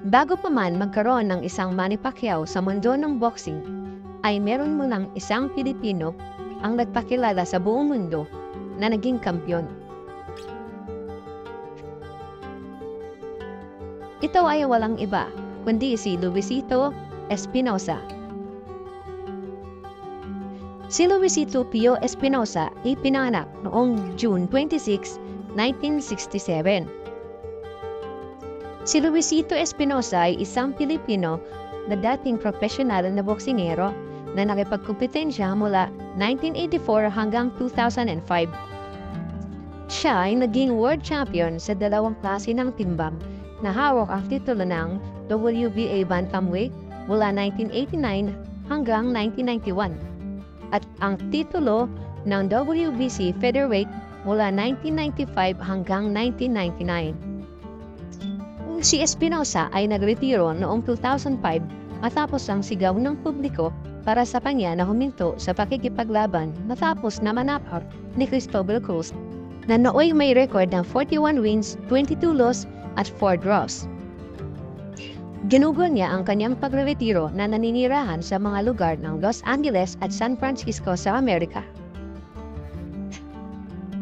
Bago pa man magkaroon ng isang Manny Pacquiao sa mundo ng boxing, ay meron munang isang Pilipino ang nagpakilala sa buong mundo na naging kampyon. Ito ay walang iba, kundi si Luisito Espinosa. Si Luisito Pio Espinosa ay pinanganak noong June 26, 1967. Si Luisito Espinosa ay isang Pilipino na dating profesional na boksingero na nakipagkompetensya mula 1984 hanggang 2005. Siya ay naging world champion sa dalawang klase ng timbang na hawak ang titulo ng WBA Bantamweight mula 1989 hanggang 1991 at ang titulo ng WBC Featherweight mula 1995 hanggang 1999. Si Espinosa ay nagretiro noong 2005 matapos ang sigaw ng publiko para sa kanya na huminto sa pakikipaglaban matapos na manakot ni Cristobal Cruz na nooy may record ng 41 wins, 22 loss at 4 draws. Ginugol niya ang kanyang pagretiro na naninirahan sa mga lugar ng Los Angeles at San Francisco sa Amerika.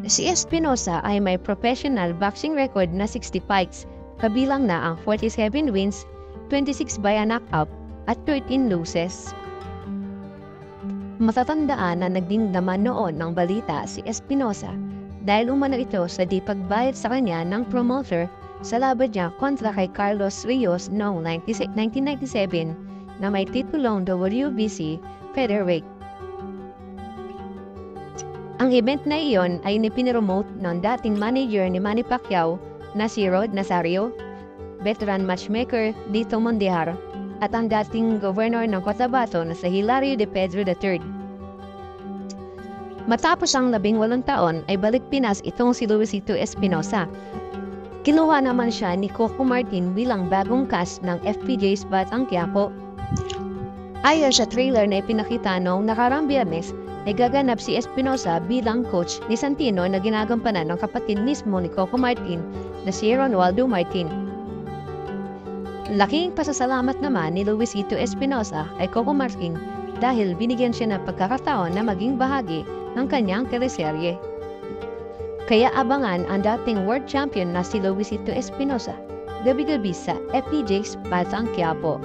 Si Espinosa ay may professional boxing record na 60 fights, kabilang na ang 47 wins, 26 by a knockout at 13 losses. Matatandaan na naging laman noon ng balita si Espinosa dahil umano ito sa di pagbayad sa kanya ng promoter sa laban niya kontra kay Carlos Rios noong 1997 na may titulong WBC Featherweight. Ang event na iyon ay nipiniromote ng dating manager ni Manny Pacquiao na si Rod Nazario, veteran matchmaker Lito Mondihar, at ang dating governor ng Cotabato na si Hilario de Pedro III. Matapos ang 18 taon ay balik Pinas itong si Luisito Espinosa. Kinuha naman siya ni Coco Martin bilang bagong cast ng FPJ's Batang Quiapo. Ayon sa trailer na ipinakita noong nakaraang Biyernes, ay gaganap si Espinosa bilang coach ni Santino na ginagampanan ng kapatid mismo ni Coco Martin na si Ronaldo Martin. Laking pasasalamat naman ni Luisito Espinosa kay Coco Martin dahil binigyan siya ng pagkakataon na maging bahagi ng kanyang teleserye. Kaya abangan ang dating world champion na si Luisito Espinosa gabi-gabi sa FPJ's Batang Quiapo.